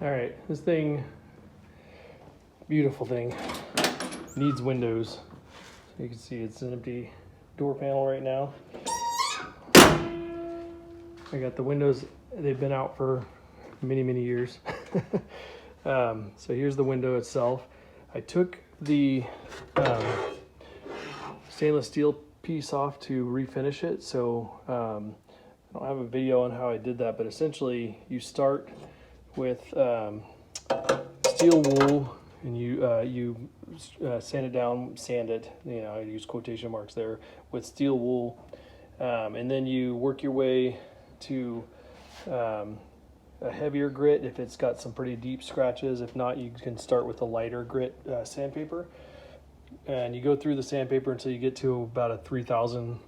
All right, this thing, beautiful thing, needs windows. So you can see it's an empty door panel right now. I got the windows, they've been out for many, many years. So here's the window itself. I took the stainless steel piece off to refinish it. So I don't have a video on how I did that, but essentially you start with steel wool and you sand it down, I use quotation marks there, with steel wool. And then you work your way to a heavier grit if it's got some pretty deep scratches. If not, you can start with a lighter grit sandpaper. And you go through the sandpaper until you get to about a 3000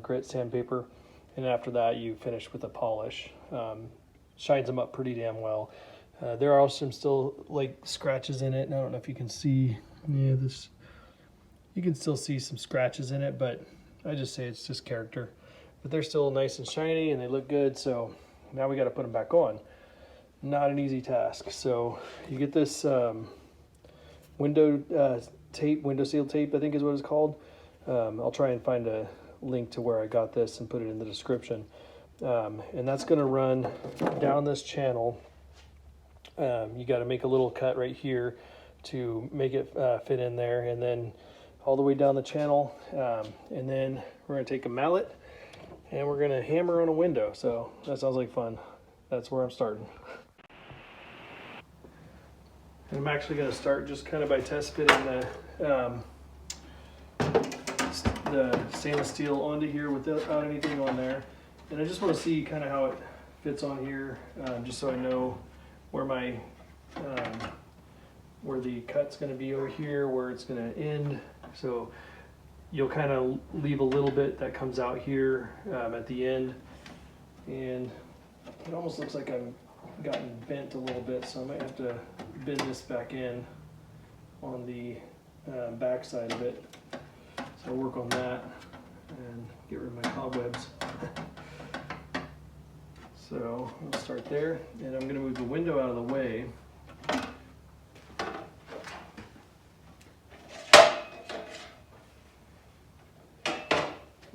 grit sandpaper. And after that, you finish with a polish. Shines them up pretty damn well. There are some still like scratches in it. And I don't know if you can see, you can still see some scratches in it, but I just say it's just character. But they're still nice and shiny and they look good. So now we got to put them back on. Not an easy task. So you get this window tape, window seal tape, I think is what it's called. I'll try and find a link to where I got this and put it in the description. And that's going to run down this channel. You got to make a little cut right here to make it fit in there, and then all the way down the channel. And then we're going to take a mallet and we're going to hammer on a window. So that sounds like fun. That's where I'm starting. And I'm actually going to start just kind of by test fitting the stainless steel onto here without anything on there. And I just want to see kind of how it fits on here, just so I know where my where the cut's going to be over here, where it's going to end. So you'll kind of leave a little bit that comes out here at the end, and it almost looks like I've gotten bent a little bit, so I might have to bend this back in on the back side of it. So I'll work on that and get rid of my cobwebs. So I'll start there, and I'm going to move the window out of the way.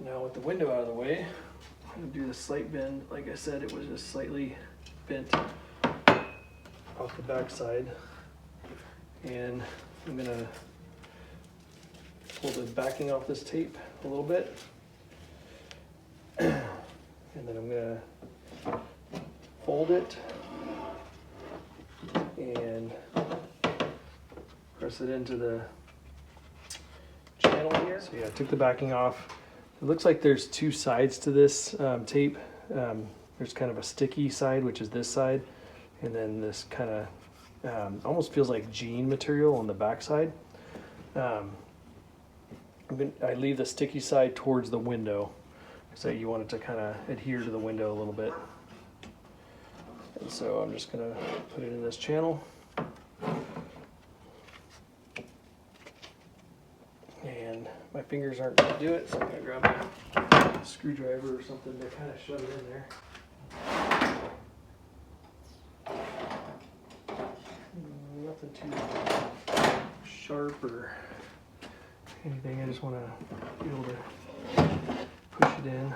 Now with the window out of the way, I'm going to do the slight bend. Like I said, it was just slightly bent off the back side. And I'm going to pull the backing off this tape a little bit. And then I'm going to fold it and press it into the channel here. So yeah, I took the backing off. It looks like there's two sides to this tape. There's kind of a sticky side, which is this side, and then this kind of almost feels like jean material on the back side. I leave the sticky side towards the window, so you want it to kind of adhere to the window a little bit. And so I'm just going to put it in this channel. And my fingers aren't going to do it, so I'm going to grab a screwdriver or something to kind of shove it in there. Nothing too sharp or anything. I just want to be able to push it in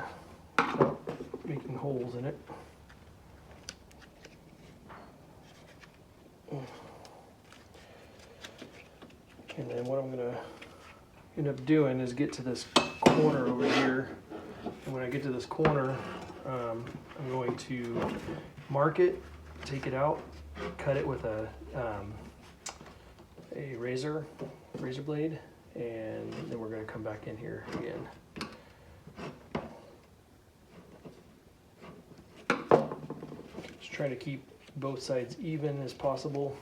without making holes in it. And then what I'm going to end up doing is get to this corner over here. And when I get to this corner, I'm going to mark it, take it out, cut it with a razor blade, and then we're going to come back in here again. Just trying to keep both sides even as possible.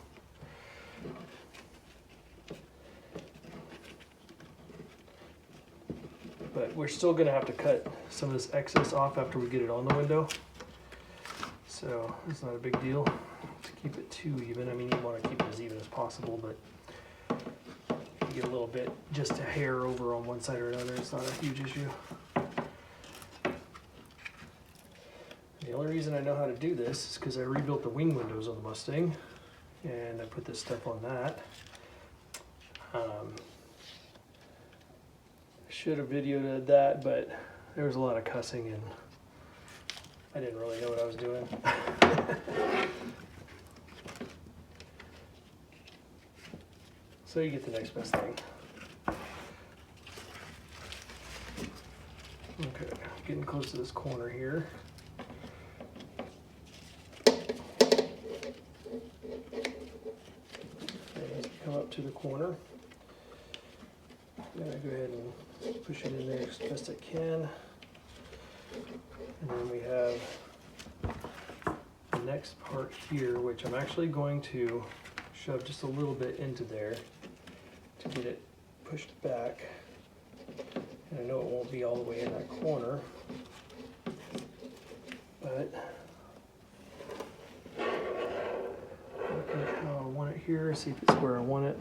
But we're still going to have to cut some of this excess off after we get it on the window. So it's not a big deal to keep it too even. I mean, you want to keep it as even as possible, but if you get a little bit, just a hair over on one side or another, it's not a huge issue. The only reason I know how to do this is because I rebuilt the wing windows on the Mustang, and I put this stuff on that. Should have videoed that, but there was a lot of cussing and I didn't really know what I was doing. So you get the next best thing. Okay, getting close to this corner here. Come up to the corner. I'm gonna go ahead and push it in there as best I can. And then we have the next part here, which I'm actually going to shove just a little bit into there to get it pushed back. And I know it won't be all the way in that corner, but looking at how I want it here, see if it's where I want it.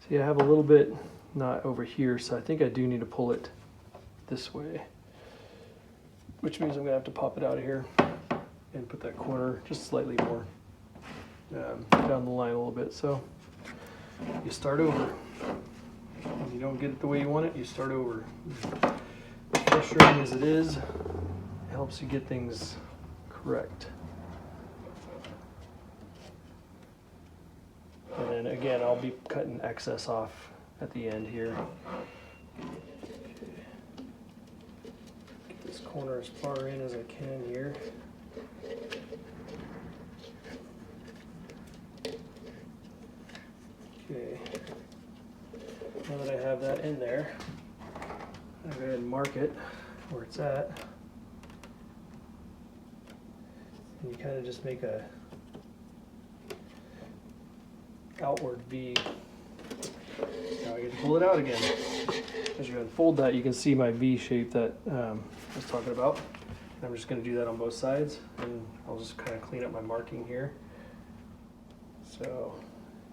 See, I have a little bit not over here, so I think I do need to pull it this way, which means I'm gonna have to pop it out of here and put that corner just slightly more down the line a little bit. So you start over. When you don't get it the way you want it, you start over. As frustrating as it is, it helps you get things correct. And then again, I'll be cutting excess off at the end here. Get this corner as far in as I can here. Okay. Now that I have that in there, I'll go ahead and mark it where it's at. And you kind of just make a outward V. Now I get to pull it out again. As you unfold that, you can see my V shape that I was talking about. And I'm just going to do that on both sides, and I'll just kind of clean up my marking here. So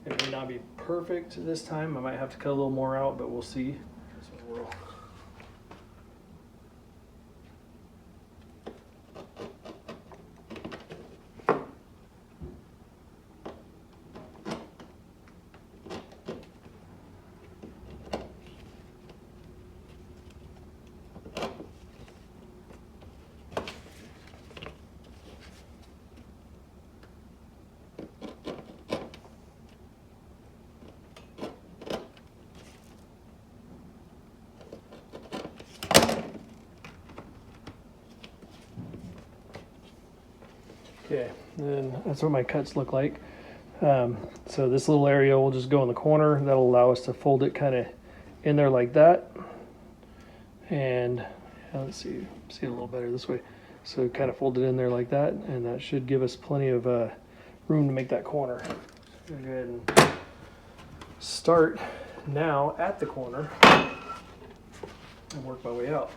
it may not be perfect this time. I might have to cut a little more out, but we'll see. This one will. Okay, and that's what my cuts look like. So this little area will just go in the corner. That'll allow us to fold it kind of in there like that. And let's see it a little better this way. So kind of fold it in there like that, and that should give us plenty of room to make that corner. So go ahead and start now at the corner and work my way out.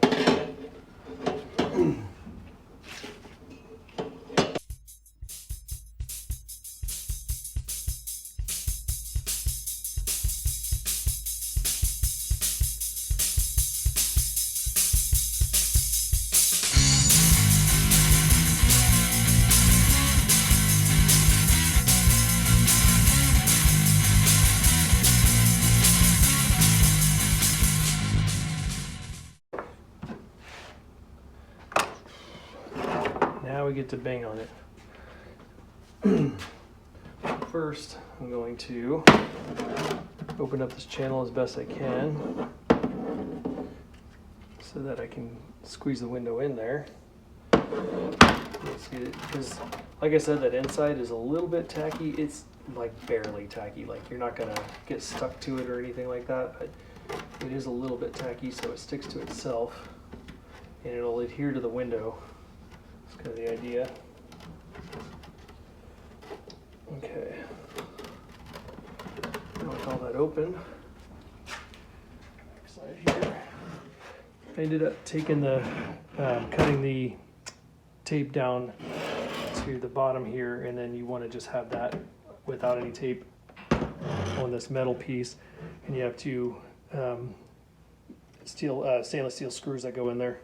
Now we get to bang on it. First, I'm going to open up this channel as best I can so that I can squeeze the window in there. Because, like I said, that inside is a little bit tacky. It's like barely tacky. Like you're not gonna get stuck to it or anything like that, but it is a little bit tacky, so it sticks to itself and it'll adhere to the window. That's kind of the idea. Okay. Now with all that open, side here, I ended up taking the, cutting the tape down to the bottom here, and then you want to just have that without any tape on this metal piece, and you have two stainless steel screws that go in there.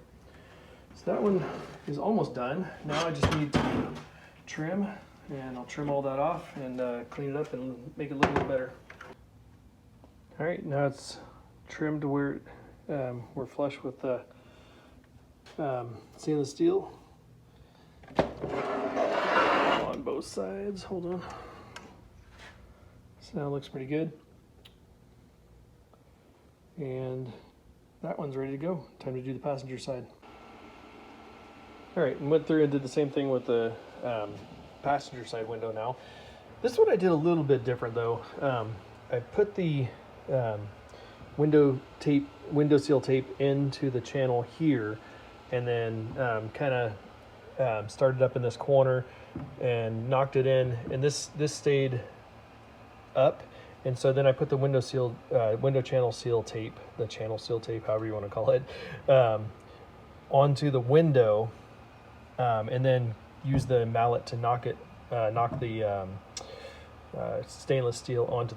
So that one is almost done. Now I just need to trim, and I'll trim all that off and clean it up and make it look a little better. All right, now it's trimmed to where we're flush with the stainless steel on both sides. Hold on. So now it looks pretty good. And that one's ready to go. Time to do the passenger side. All right, and went through and did the same thing with the passenger side window now. This one I did a little bit different though. I put the window seal tape into the channel here, and then kind of started up in this corner and knocked it in, and this stayed up. And so then I put the window channel seal tape, the channel seal tape, however you want to call it, onto the window, and then use the mallet to knock the stainless steel onto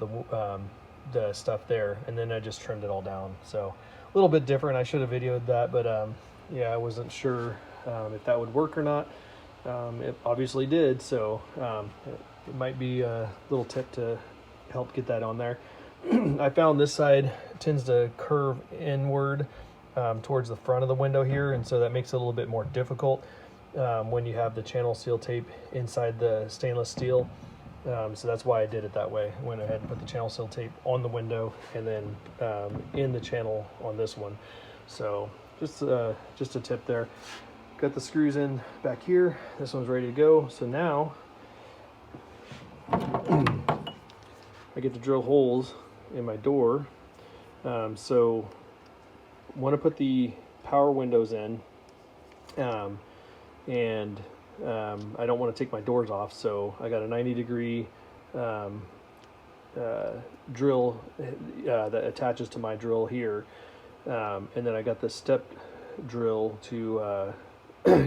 the stuff there, and then I just trimmed it all down. So a little bit different. I should have videoed that, but yeah, I wasn't sure if that would work or not. It obviously did, so it might be a little tip to help get that on there. I found this side tends to curve inward towards the front of the window here, and so that makes it a little bit more difficult when you have the channel seal tape inside the stainless steel. So that's why I did it that way. Went ahead and put the channel seal tape on the window, and then in the channel on this one. So just a tip there. Got the screws in back here. This one's ready to go. So now I get to drill holes in my door. So want to put the power windows in, and I don't want to take my doors off, so I got a 90-degree drill that attaches to my drill here, and then I got the step drill to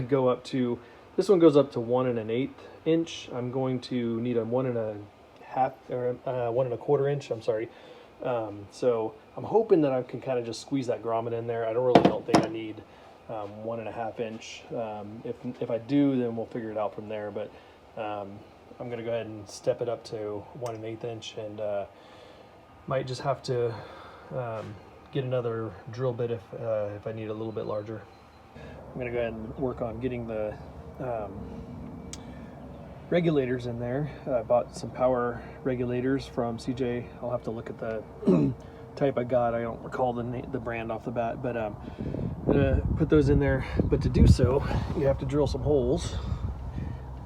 go up to. This one goes up to 1 1/8 inch. I'm going to need a 1 1/2 or 1 1/4 inch. I'm sorry. So I'm hoping that I can kind of just squeeze that grommet in there. I don't think I need 1 1/2 inch. If I do, then we'll figure it out from there. But I'm going to go ahead and step it up to 1 1/8 inch, and might just have to get another drill bit if I need a little bit larger. I'm going to go ahead and work on getting the regulators in there. I bought some power regulators from CJ. I'll have to look at the type I got. I don't recall the brand off the bat, but I'm gonna put those in there. But to do so, you have to drill some holes.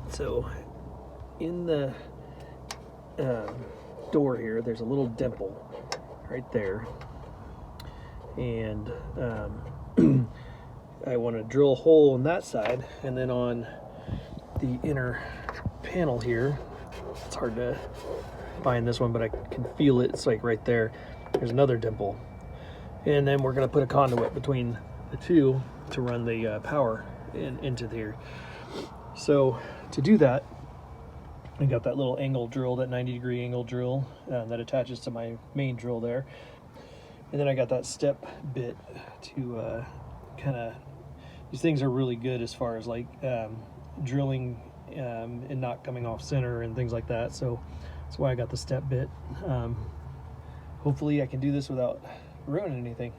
So in the door here, there's a little dimple right there, and I want to drill a hole on that side, and then on the inner panel here, it's hard to find this one, but I can feel it. It's like right there. There's another dimple, and then we're going to put a conduit between the two to run the power into there. So to do that, I got that little angle drill, that 90-degree angle drill that attaches to my main drill there, and then I got that step bit to kind of. These things are really good as far as like drilling and not coming off center and things like that. So that's why I got the step bit. Hopefully I can do this without ruining anything.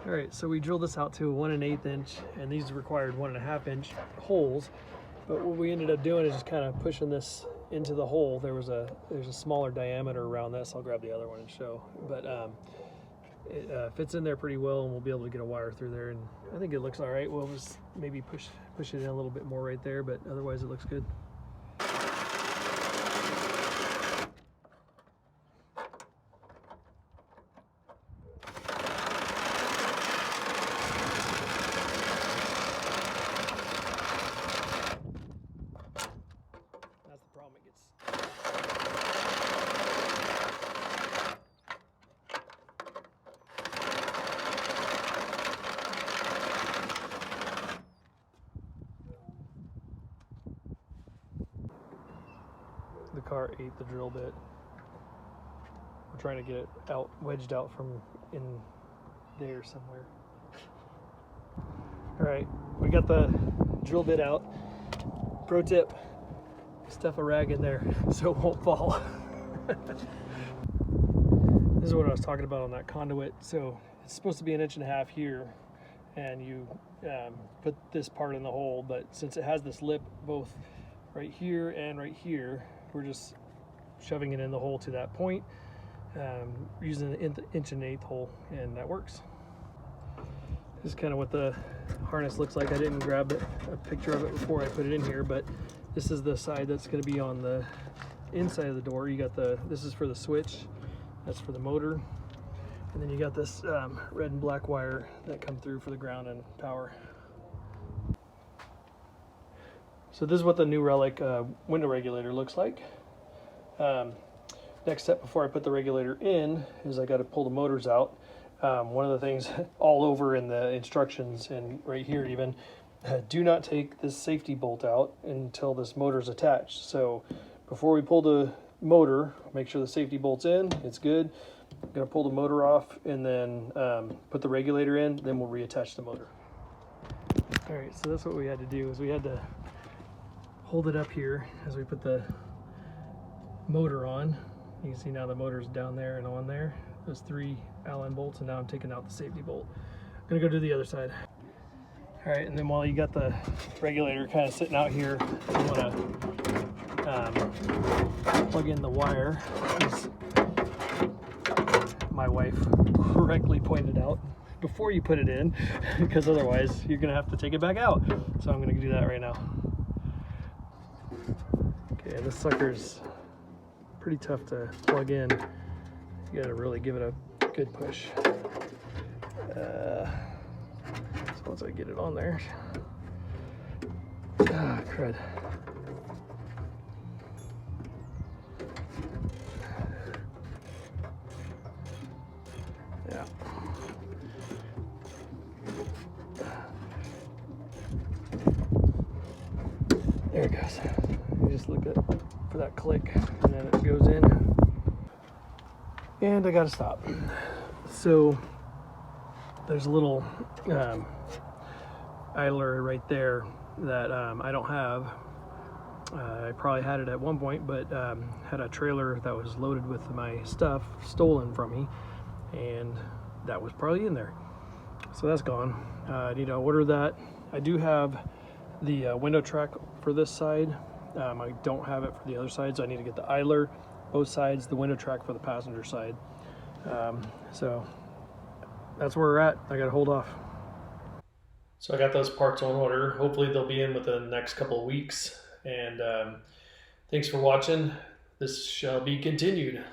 All right, so we drilled this out to a 1 1/8 inch, and these required 1 1/2 inch holes. But what we ended up doing is just kind of pushing this into the hole. There's a smaller diameter around this. I'll grab the other one and show. But it fits in there pretty well, and we'll be able to get a wire through there. And I think it looks all right. We'll just maybe push it in a little bit more right there, but otherwise it looks good. The car ate the drill bit. We're trying to get it out, wedged out from in there somewhere. All right, we got the drill bit out. Pro tip, stuff a rag in there so it won't fall. This is what I was talking about on that conduit. So it's supposed to be 1.5 inches here, and you put this part in the hole, but since it has this lip both right here and right here, we're just shoving it in the hole to that point, using an 1 1/8 hole, and that works. This is kind of what the harness looks like. I didn't grab a picture of it before I put it in here, but this is the side that's going to be on the inside of the door. You got this is for the switch, that's for the motor, and then you got this red and black wire that come through for the ground and power. So this is what the New Relic window regulator looks like. Next step before I put the regulator in is I got to pull the motors out. One of the things all over in the instructions and right here even, do not take this safety bolt out until this motor is attached. So before we pull the motor, make sure the safety bolt's in, it's good. I'm gonna pull the motor off and then put the regulator in, then we'll reattach the motor. All right, so that's what we had to do, is we had to hold it up here as we put the motor on. You can see now the motor's down there and on there. Those 3 Allen bolts, and now I'm taking out the safety bolt. I'm gonna go do the other side. All right, and then while you got the regulator kind of sitting out here, you wanna plug in the wire, as my wife correctly pointed out, before you put it in, because otherwise you're gonna have to take it back out. So I'm gonna do that right now. Okay, this sucker's pretty tough to plug in. You gotta really give it a good push. So once I get it on there, crud. Yeah. There it goes. You just look at for that click, and then it goes in. And I gotta stop. So there's a little idler right there that I don't have. I probably had it at one point, but had a trailer that was loaded with my stuff stolen from me, and that was probably in there. So that's gone. I need to order that. I do have the window track for this side. I don't have it for the other side, so I need to get the idler, both sides, the window track for the passenger side. So that's where we're at. I gotta hold off. So I got those parts on order. Hopefully they'll be in within the next couple of weeks. And thanks for watching. This shall be continued.